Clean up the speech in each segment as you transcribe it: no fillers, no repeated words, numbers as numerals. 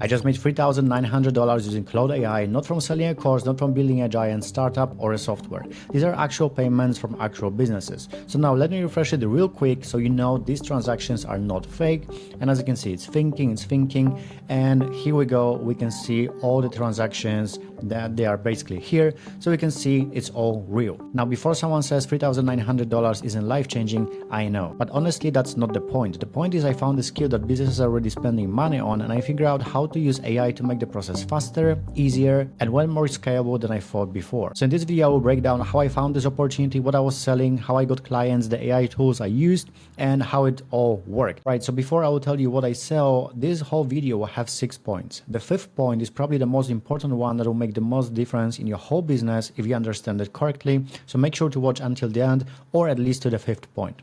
I just made $3,900 using Claude AI, not from selling a course, not from building a giant startup or a software. These are actual payments from actual businesses. So now let me refresh it real quick so you know these transactions are not fake. And as you can see, it's thinking. And here we go. We can see all the transactions that they are basically here. So we can see it's all real. Now, before someone says $3,900 isn't life-changing, I know. But honestly, that's not the point. The point is I found a skill that businesses are already spending money on, and I figured out how to use AI to make the process faster, easier, and well more scalable than I thought before. So in this video, I will break down how I found this opportunity, what I was selling, how I got clients, the AI tools I used, and how it all worked. Right, so before I will tell you what I sell, this whole video will have 6 points. The 5th point is probably the most important one that will make the most difference in your whole business if you understand it correctly. So make sure to watch until the end, or at least to the 5th point.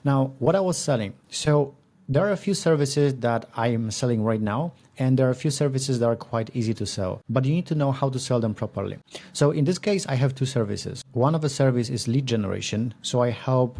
Now, what I was selling. So there are a few services that I am selling right now, and there are a few services that are quite easy to sell, but you need to know how to sell them properly. So in this case, I have 2 services. One of the service is lead generation. So I help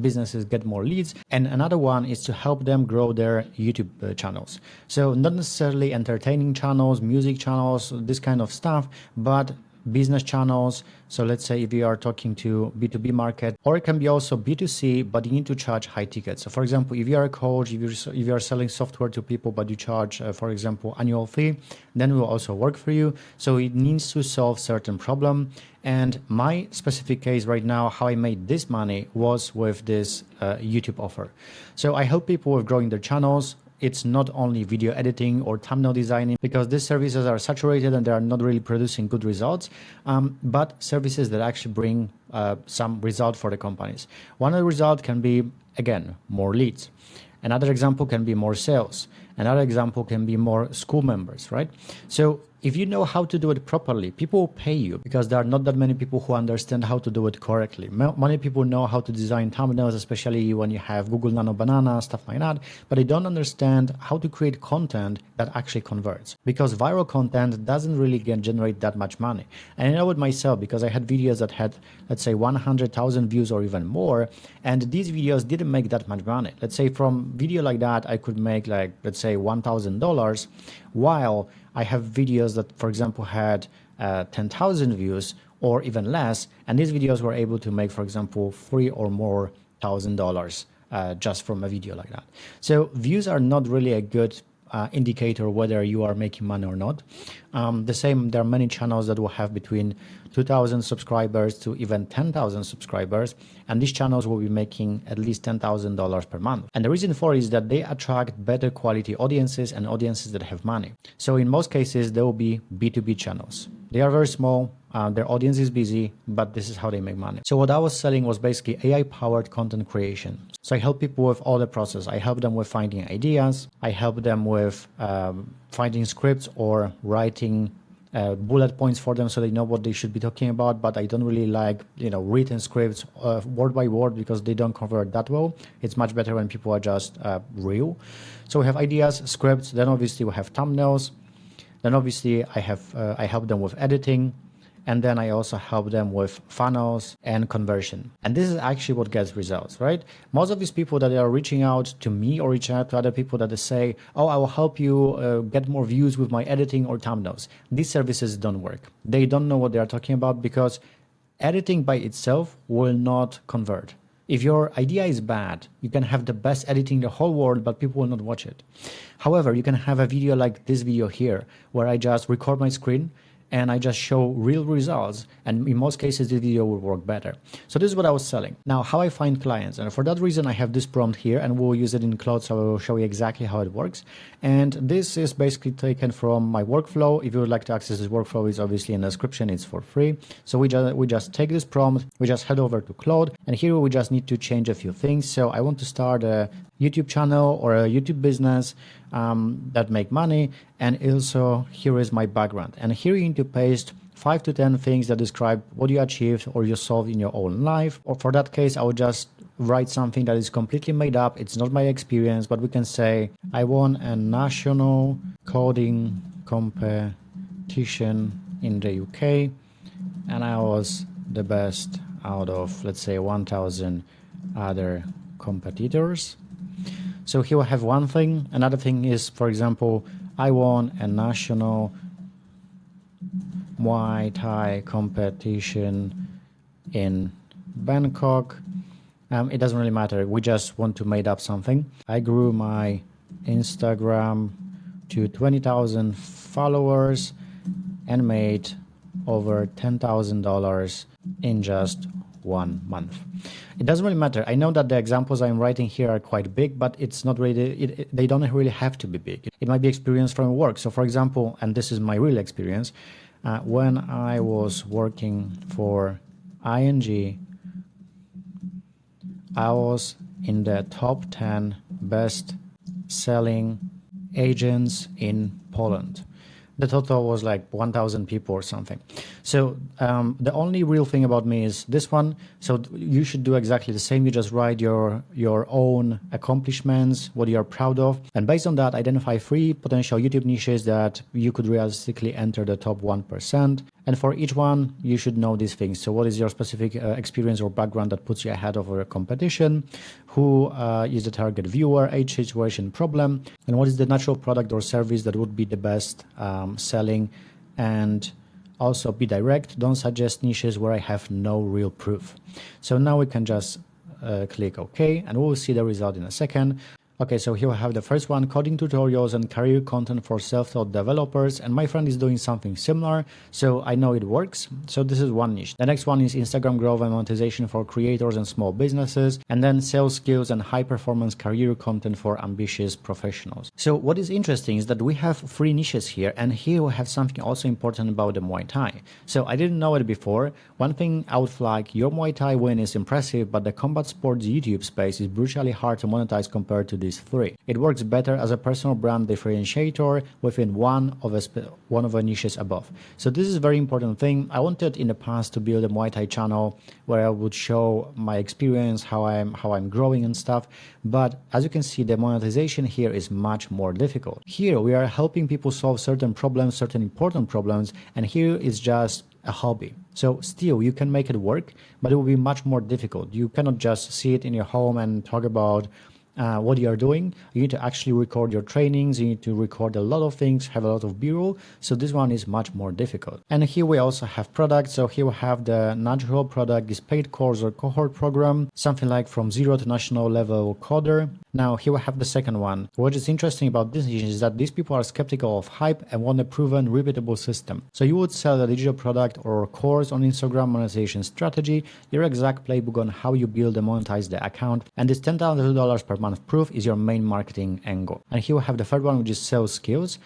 businesses get more leads, and another one is to help them grow their YouTube channels. So not necessarily entertaining channels, music channels, this kind of stuff, but business channels. So let's say if you are talking to B2B market, or it can be also B2C, but you need to charge high tickets. So for example, if you are a coach, if you are selling software to people, but you charge, for example, annual fee, then it will also work for you. So it needs to solve certain problem. And my specific case right now, how I made this money was with this YouTube offer. So I help people with growing their channels. It's not only video editing or thumbnail designing, because these services are saturated and they are not really producing good results, but services that actually bring some result for the companies. One of the results can be, again, more leads. Another example can be more sales. Another example can be more school members, right? So if you know how to do it properly, people will pay you, because there are not that many people who understand how to do it correctly. Many people know how to design thumbnails, especially when you have Google Nano Banana, stuff like that, but they don't understand how to create content that actually converts, because viral content doesn't really generate that much money. And I know it myself, because I had videos that had, let's say, 100,000 views or even more, and these videos didn't make that much money. Let's say from video like that, I could make, like, let's say $1,000, while I have videos that, for example, had 10,000 views or even less, and these videos were able to make, for example, $3,000 or more just from a video like that. So views are not really a good indicator whether you are making money or not. The same, there are many channels that will have between 2,000 subscribers to even 10,000 subscribers, and these channels will be making at least $10,000 per month. And the reason for it is that they attract better quality audiences and audiences that have money. So in most cases, there will be B2B channels. They are very small, their audience is busy, but this is how they make money. So what I was selling was basically AI-powered content creation. So I help people with all the process. I help them with finding ideas. I help them with finding scripts or writing bullet points for them so they know what they should be talking about. But I don't really like, written scripts word by word, because they don't convert that well. It's much better when people are just real. So we have ideas, scripts, then obviously we have thumbnails. Then obviously I help them with editing. And then I also help them with funnels and conversion. And this is actually what gets results, right? Most of these people that are reaching out to me or reaching out to other people that they say, oh, I will help you get more views with my editing or thumbnails. These services don't work. They don't know what they are talking about, because editing by itself will not convert. If your idea is bad, you can have the best editing in the whole world, but people will not watch it. However, you can have a video like this video here, where I just record my screen and I just show real results, and in most cases the video will work better. So this is what I was selling. Now, how I find clients, and for that reason I have this prompt here, and we'll use it in Claude, so I will show you exactly how it works. And this is basically taken from my workflow. If you would like to access this workflow, it's obviously in the description, it's for free. So we just take this prompt, we just head over to Claude, and here we just need to change a few things. So I want to start a YouTube channel or a YouTube business that make money, and also here is my background, and here you need to paste 5 to 10 things that describe what you achieved or you solved in your own life. Or for that case, I would just write something that is completely made up. It's not my experience, but we can say I won a national coding competition in the UK, and I was the best out of, let's say, 1,000 other competitors. So here we have one thing. Another thing is, for example, I won a national Muay Thai competition in Bangkok. It doesn't really matter. We just want to make up something. I grew my Instagram to 20,000 followers and made over $10,000 in just 1 month. It doesn't really matter. I know that the examples I'm writing here are quite big, but it's not really, they don't really have to be big. It might be experience from work. So for example, and this is my real experience, when I was working for ING, I was in the top 10 best selling agents in Poland. The total was like 1,000 people or something. So the only real thing about me is this one. So you should do exactly the same. You just write your own accomplishments, what you're proud of. And based on that, identify 3 potential YouTube niches that you could realistically enter the top 1%. And for each one, you should know these things. So what is your specific experience or background that puts you ahead of a competition? Who is the target viewer, age, situation, problem? And what is the natural product or service that would be the best selling? And also be direct. Don't suggest niches where I have no real proof. So now we can just click OK, and we'll see the result in a second. Okay, so here we have the first one, coding tutorials and career content for self-taught developers. And my friend is doing something similar, so I know it works. So this is one niche. The next one is Instagram growth and monetization for creators and small businesses. And then sales skills and high-performance career content for ambitious professionals. So what is interesting is that we have 3 niches here. And here we have something also important about the Muay Thai. So I didn't know it before. One thing I would flag, your Muay Thai win is impressive, but the combat sports YouTube space is brutally hard to monetize compared to these 3. It works better as a personal brand differentiator within one of the niches above. So this is a very important thing. I wanted in the past to build a Muay Thai channel where I would show my experience, how I'm growing and stuff. But as you can see, the monetization here is much more difficult. Here we are helping people solve certain problems, certain important problems, and here is just a hobby. So still you can make it work, but it will be much more difficult. You cannot just see it in your home and talk about what you are doing. You need to actually record your trainings. You need to record a lot of things, have a lot of B-roll. So this one is much more difficult. And here we also have products. So here we have the natural product, this paid course or cohort program, something like from 0 to national level coder. Now here we have the second one. What is interesting about this is that these people are skeptical of hype and want a proven, repeatable system. So you would sell a digital product or course on Instagram monetization strategy, your exact playbook on how you build and monetize the account, and this $10,000 per month proof is your main marketing angle. And here we have the third one, which is sales skills.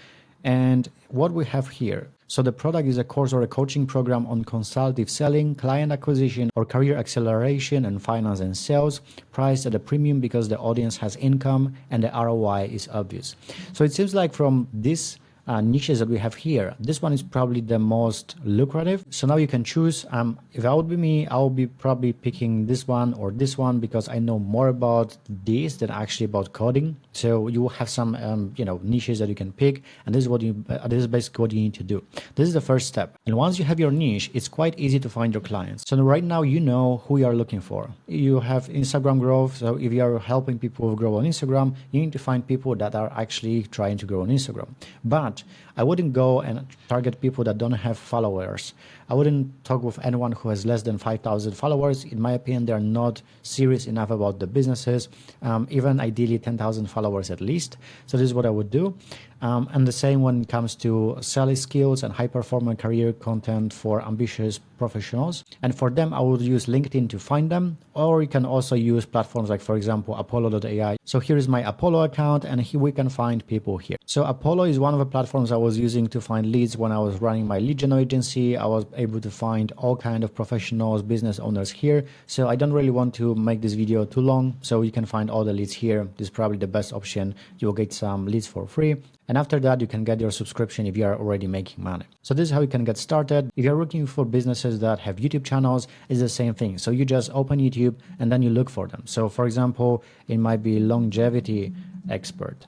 And what we have here, so the product is a course or a coaching program on consultative selling, client acquisition, or career acceleration and finance and sales, priced at a premium because the audience has income and the ROI is obvious. So it seems like from this niches that we have here, this one is probably the most lucrative. So now you can choose. If that would be me, I would be probably picking this one or this one because I know more about this than actually about coding. So you will have some niches that you can pick, and this is basically what you need to do. This is the first step. And once you have your niche, it's quite easy to find your clients. So right now you know who you are looking for. You have Instagram growth. So if you are helping people grow on Instagram, you need to find people that are actually trying to grow on Instagram. But I wouldn't go and target people that don't have followers. I wouldn't talk with anyone who has less than 5,000 followers. In my opinion, they're not serious enough about the businesses, even ideally 10,000 followers at least. So this is what I would do. And the same when it comes to selling skills and high-performance career content for ambitious professionals. And for them, I would use LinkedIn to find them, or you can also use platforms like, for example, Apollo.ai. So here is my Apollo account, and here we can find people here. So Apollo is one of the platforms I was using to find leads when I was running my lead gen agency. I was able to find all kinds of professionals, business owners here. So I don't really want to make this video too long. So you can find all the leads here. This is probably the best option. You'll get some leads for free. And after that, you can get your subscription if you are already making money. So this is how you can get started. If you're looking for businesses that have YouTube channels, it's the same thing. So you just open YouTube and then you look for them. So for example, it might be longevity expert.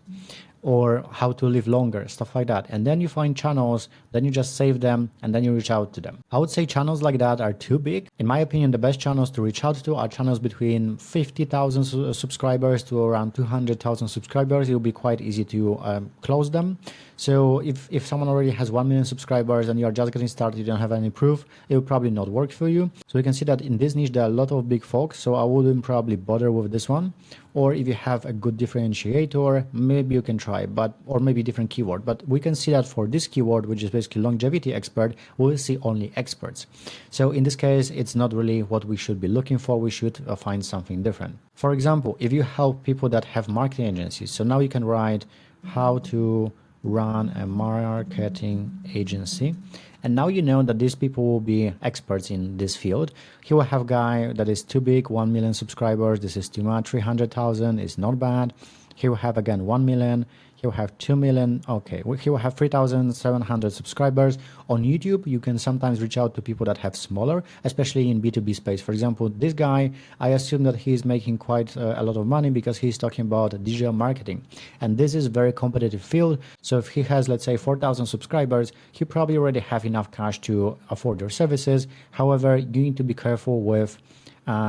or how to live longer, stuff like that. And then you find channels, then you just save them, and then you reach out to them. I would say channels like that are too big. In my opinion, the best channels to reach out to are channels between 50,000 subscribers to around 200,000 subscribers. It will be quite easy to close them. So if someone already has 1 million subscribers and you're just getting started, you don't have any proof, it will probably not work for you. So you can see that in this niche, there are a lot of big folks. So I wouldn't probably bother with this one. Or if you have a good differentiator, maybe you can try, or maybe different keyword. But we can see that for this keyword, which is basically longevity expert, we'll see only experts. So in this case, it's not really what we should be looking for. We should find something different. For example, if you help people that have marketing agencies, so now you can write how to run a marketing agency. And now you know that these people will be experts in this field. He will have a guy that is too big, 1 million subscribers. This is too much. 300,000 is not bad. He will have again 1 million. He will have 2 million. Okay, he will have 3,700 subscribers. On YouTube, you can sometimes reach out to people that have smaller, especially in B2B space. For example, this guy, I assume that he's making quite a lot of money because he's talking about digital marketing. And this is a very competitive field. So if he has, let's say, 4,000 subscribers, he probably already have enough cash to afford your services. However, you need to be careful with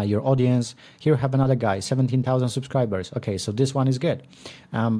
your audience. Here we have another guy, 17,000 subscribers. Okay, so this one is good.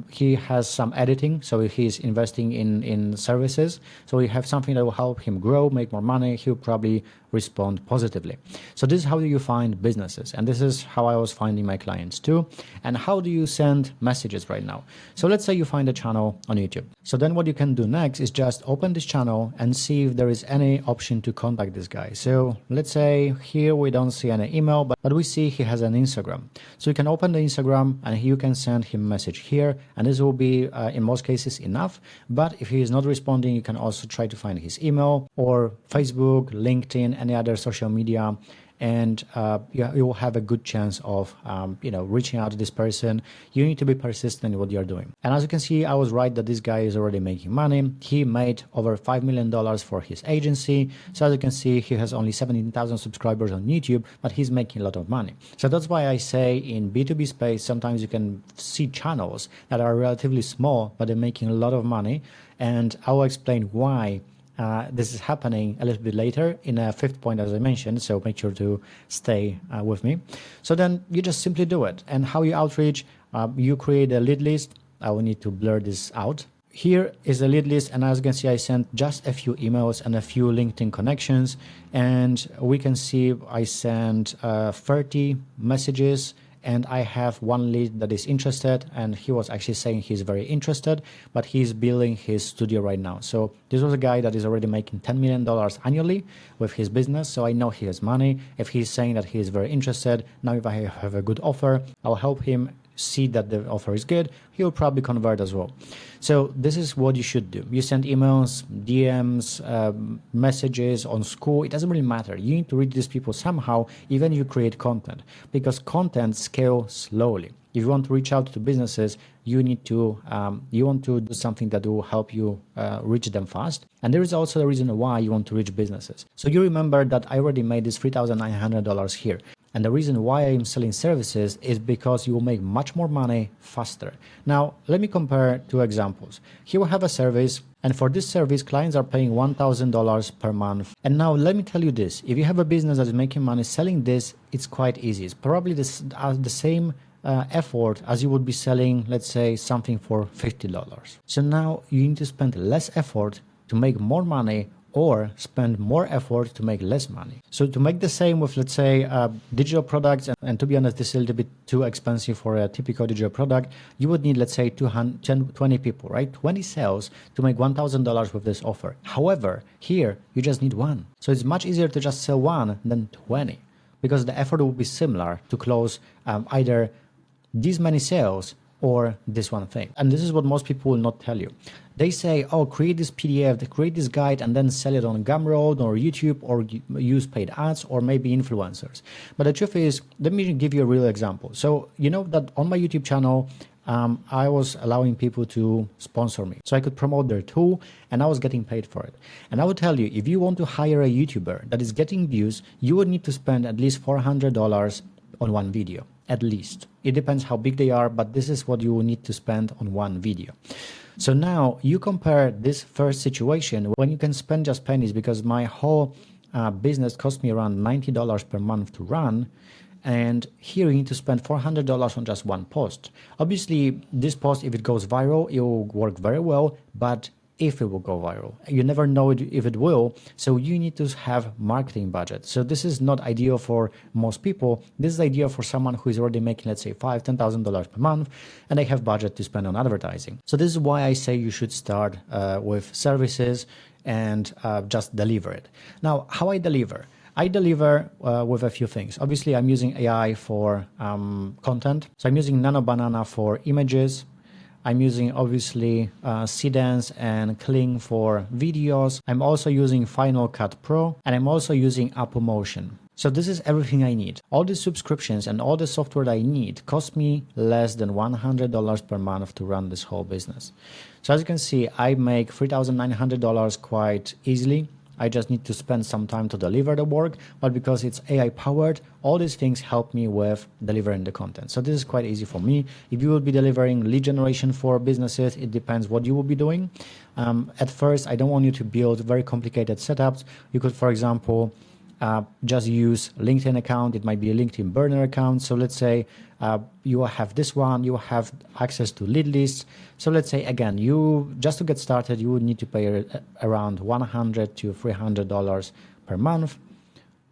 He has some editing, so he's investing in services. So we have something that will help him grow, make more money. He'll probably respond positively. So this is how you find businesses. And this is how I was finding my clients too. And how do you send messages right now? So let's say you find a channel on YouTube. So then what you can do next is just open this channel and see if there is any option to contact this guy. So let's say here we don't see any email, but we see he has an Instagram. So you can open the Instagram and you can send him a message here. And this will be, in most cases, enough. But if he is not responding, you can also try to find his email or Facebook, LinkedIn, any other social media, and you will have a good chance of reaching out to this person. You need to be persistent in what you're doing. And as you can see, I was right that this guy is already making money. He made over $5 million for his agency. So as you can see, he has only 17,000 subscribers on YouTube, but he's making a lot of money. So that's why I say in B2B space, sometimes you can see channels that are relatively small, but they're making a lot of money. And I will explain why this is happening a little bit later in a fifth point, as I mentioned, so make sure to stay with me. So then you just simply do it. And how you outreach, you create a lead list. I will need to blur this out. Here is a lead list, and as you can see, I sent just a few emails and a few LinkedIn connections, and we can see I sent 30 messages, and I have one lead that is interested, and he was actually saying he's very interested, but he's building his studio right now. So this was a guy that is already making $10 million annually with his business. So I know he has money. If he's saying that he is very interested, now if I have a good offer, I'll help him see that the offer is good. He'll probably convert as well. So this is what you should do. You send emails, DMs, messages on school. It doesn't really matter. You need to reach these people somehow, even if you create content, because content scales slowly. If you want to reach out to businesses, you need to you want to do something that will help you reach them fast. And there is also a reason why you want to reach businesses. So you remember that I already made this $3,900 here. And the reason why I'm selling services is because you will make much more money faster. Now, let me compare two examples. Here we have a service, and for this service, clients are paying $1,000 per month. And now let me tell you this, if you have a business that is making money selling this, it's quite easy. It's probably the same effort as you would be selling, let's say, something for $50. So now you need to spend less effort to make more money, or spend more effort to make less money. So to make the same with, let's say, digital products, and to be honest, this is a little bit too expensive for a typical digital product, you would need, let's say, 20 people, right? 20 sales to make $1,000 with this offer. However, here, you just need one. So it's much easier to just sell one than 20, because the effort will be similar to close either these many sales or this one thing. And this is what most people will not tell you. They say, oh, create this PDF, create this guide, and then sell it on Gumroad or YouTube, or use paid ads, or maybe influencers. But the truth is, let me give you a real example. So you know that on my YouTube channel, I was allowing people to sponsor me. So I could promote their tool, and I was getting paid for it. And I would tell you, if you want to hire a YouTuber that is getting views, you would need to spend at least $400 on one video. at least. It depends how big they are, but this is what you will need to spend on one video. So now you compare this first situation when you can spend just pennies, because my whole business cost me around $90 per month to run. And here you need to spend $400 on just one post. Obviously, this post, if it goes viral, it will work very well, but if it will go viral, you never know if it will. So you need to have marketing budget. So this is not ideal for most people. This is ideal for someone who is already making, let's say, $5,000, $10,000 per month, and they have budget to spend on advertising. So this is why I say you should start with services and just deliver it. Now, how I deliver? I deliver with a few things. Obviously, I'm using AI for content. So I'm using Nano Banana for images. I'm using obviously Seedance and Kling for videos. I'm also using Final Cut Pro, and I'm also using Apple Motion. So this is everything I need. All the subscriptions and all the software that I need cost me less than $100 per month to run this whole business. So as you can see, I make $3,900 quite easily. I just need to spend some time to deliver the work, but because it's AI powered, all these things help me with delivering the content. So this is quite easy for me. If you will be delivering lead generation for businesses, it depends what you will be doing. At first, I don't want you to build very complicated setups. You could, for example, just use LinkedIn account. It might be a LinkedIn burner account. So let's say you have this one, you have access to lead lists. So let's say, again, you just to get started, you would need to pay around $100 to $300 per month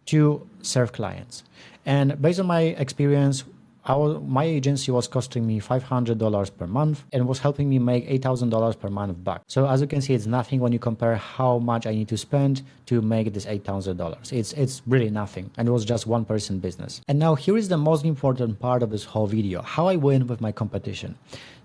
to serve clients. And based on my experience, my agency was costing me $500 per month and was helping me make $8,000 per month back. So as you can see, it's nothing when you compare how much I need to spend to make this $8,000. It's really nothing. And it was just one person business. And now here is the most important part of this whole video, how I win with my competition.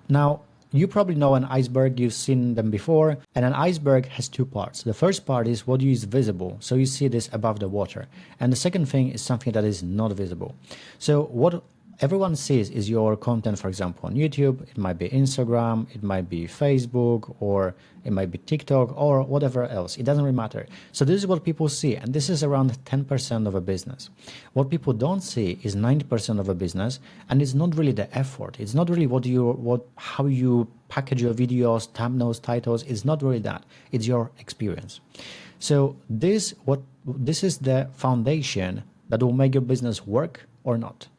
Now, you probably know an iceberg, you've seen them before, and an iceberg has two parts. The first part is what is visible, so you see this above the water. And the second thing is something that is not visible. So what everyone sees is your content, for example, on YouTube. It might be Instagram, it might be Facebook, or it might be TikTok, or whatever else. It doesn't really matter. So this is what people see, and this is around 10% of a business. What people don't see is 90% of a business, and it's not really the effort. It's not really how you package your videos, thumbnails, titles. It's not really that. It's your experience. So this is the foundation that will make your business work or not.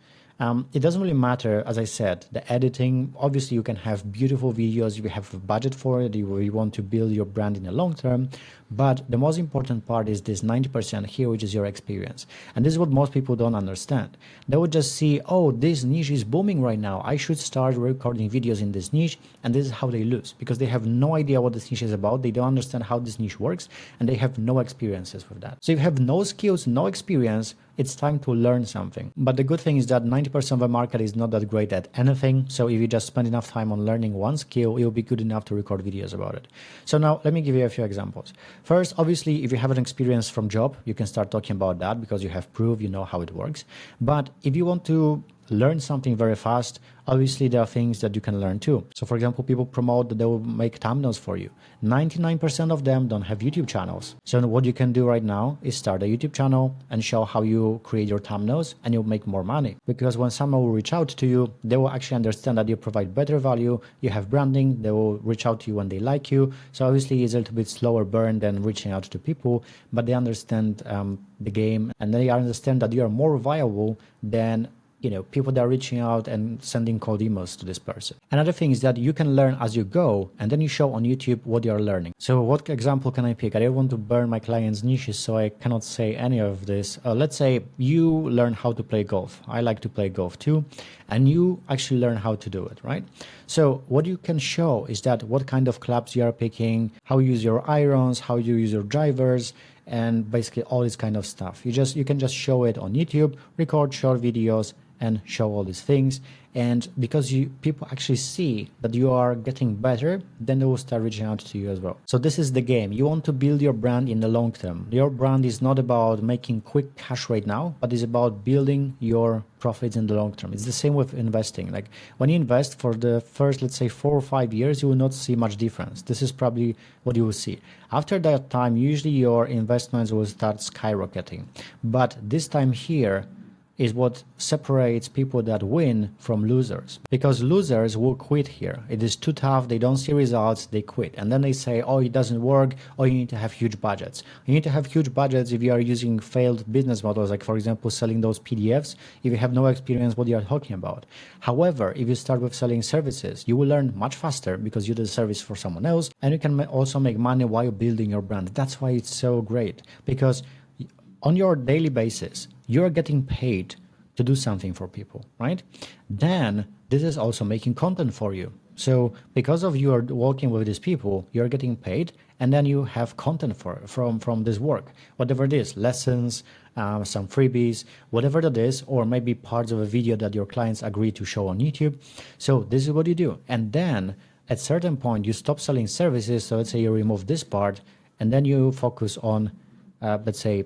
It doesn't really matter, as I said, the editing. Obviously, you can have beautiful videos if you have a budget for it, you want to build your brand in the long term. But the most important part is this 90% here, which is your experience. And this is what most people don't understand. They would just see, oh, this niche is booming right now. I should start recording videos in this niche. And this is how they lose, because they have no idea what this niche is about. They don't understand how this niche works, and they have no experiences with that. So if you have no skills, no experience, it's time to learn something. But the good thing is that 90% of the market is not that great at anything. So if you just spend enough time on learning one skill, you'll be good enough to record videos about it. So now let me give you a few examples. First, obviously, if you have an experience from job, you can start talking about that because you have proof, you know how it works. But if you want to learn something very fast, obviously there are things that you can learn too. So for example, people promote that they will make thumbnails for you. 99% of them don't have YouTube channels. So what you can do right now is start a YouTube channel and show how you create your thumbnails, and you'll make more money. Because when someone will reach out to you, they will actually understand that you provide better value, you have branding, they will reach out to you when they like you. So obviously it's a little bit slower burn than reaching out to people, but they understand the game, and they understand that you are more viable than people that are reaching out and sending cold emails to this person. Another thing is that you can learn as you go, and then you show on YouTube what you're learning. So what example can I pick? I don't want to burn my clients' niches, so I cannot say any of this. Let's say you learn how to play golf. I like to play golf too, and you actually learn how to do it, right? So what you can show is that what kind of clubs you are picking, how you use your irons, how you use your drivers, and basically all this kind of stuff. You can just show it on YouTube, record short videos, and show all these things. And because people actually see that you are getting better, then they will start reaching out to you as well. So this is the game. You want to build your brand in the long term. Your brand is not about making quick cash right now, but it's about building your profits in the long term. It's the same with investing. Like when you invest for the first, let's say 4 or 5 years, you will not see much difference. This is probably what you will see. After that time, usually your investments will start skyrocketing. But this time here, is what separates people that win from losers. Because losers will quit here. It is too tough, they don't see results, they quit. And then they say, oh, it doesn't work, or you need to have huge budgets. You need to have huge budgets if you are using failed business models, like for example, selling those PDFs, if you have no experience what you are talking about. However, if you start with selling services, you will learn much faster because you do the service for someone else, and you can also make money while building your brand. That's why it's so great, because on your daily basis, you're getting paid to do something for people, right? Then this is also making content for you. So because of you are working with these people, you're getting paid, and then you have content from this work, whatever it is, lessons, some freebies, whatever that is, or maybe parts of a video that your clients agree to show on YouTube. So this is what you do. And then at a certain point, you stop selling services. So let's say you remove this part, and then you focus on, let's say,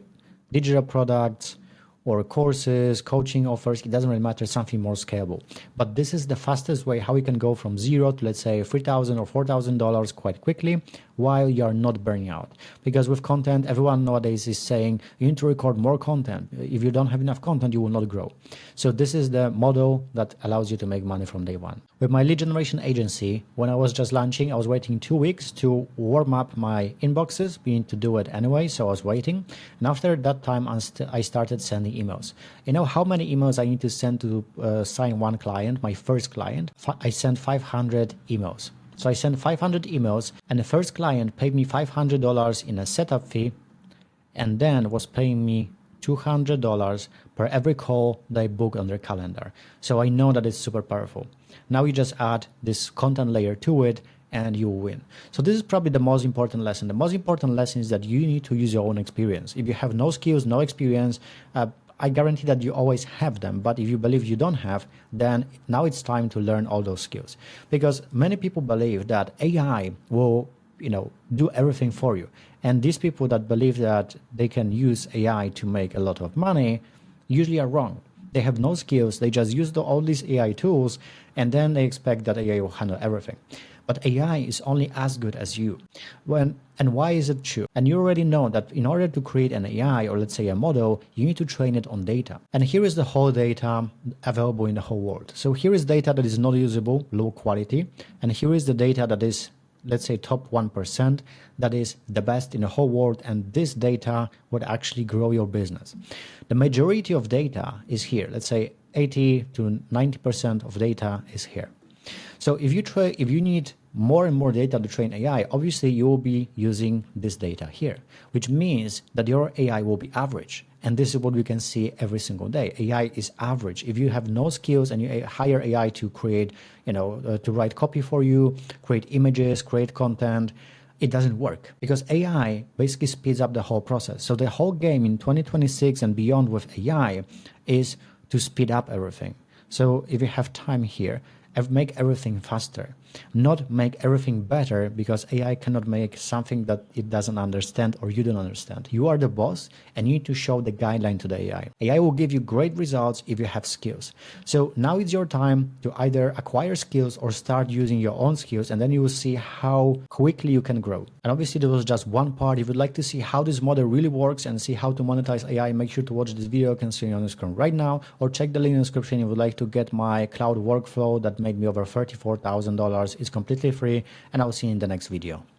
digital products or courses, coaching offers. It doesn't really matter, something more scalable. But this is the fastest way how you can go from zero to, let's say, $3,000 or $4,000 quite quickly while you're not burning out. Because with content, everyone nowadays is saying you need to record more content. If you don't have enough content, you will not grow. So this is the model that allows you to make money from day one. With my lead generation agency, when I was just launching, I was waiting 2 weeks to warm up my inboxes. We need to do it anyway, so I was waiting. And after that time, I started sending emails. You know how many emails I need to send to sign one client, my first client? I sent 500 emails. So I sent 500 emails, and the first client paid me $500 in a setup fee, and then was paying me $200 per every call they book on their calendar. So I know that it's super powerful. Now you just add this content layer to it, and you win. So this is probably the most important lesson. The most important lesson is that you need to use your own experience. If you have no skills, no experience, I guarantee that you always have them. But if you believe you don't have, then now it's time to learn all those skills. Because many people believe that AI will, do everything for you. And these people that believe that they can use AI to make a lot of money usually are wrong. They have no skills. They just use all these AI tools, and then they expect that AI will handle everything. But AI is only as good as you. And why is it true? And you already know that in order to create an AI, or let's say a model, you need to train it on data. And here is the whole data available in the whole world. So here is data that is not usable, low quality. And here is the data that is, let's say, top 1%, that is the best in the whole world. And this data would actually grow your business. The majority of data is here. Let's say 80 to 90% of data is here. So if you need more and more data to train AI, obviously you will be using this data here, which means that your AI will be average. And this is what we can see every single day. AI is average. If you have no skills and you hire AI to create, to write copy for you, create images, create content, it doesn't work, because AI basically speeds up the whole process. So the whole game in 2026 and beyond with AI is to speed up everything. So if you have time here, make everything faster, not make everything better, because AI cannot make something that it doesn't understand or you don't understand. You are the boss, and you need to show the guideline to the AI. AI will give you great results if you have skills. So now it's your time to either acquire skills or start using your own skills, and then you will see how quickly you can grow. And obviously there was just one part. If you'd like to see how this model really works and see how to monetize AI, make sure to watch this video. You can see it on the screen right now, or check the link in the description if you would like to get my cloud workflow that made me over $34,000. It's completely free, and I'll see you in the next video.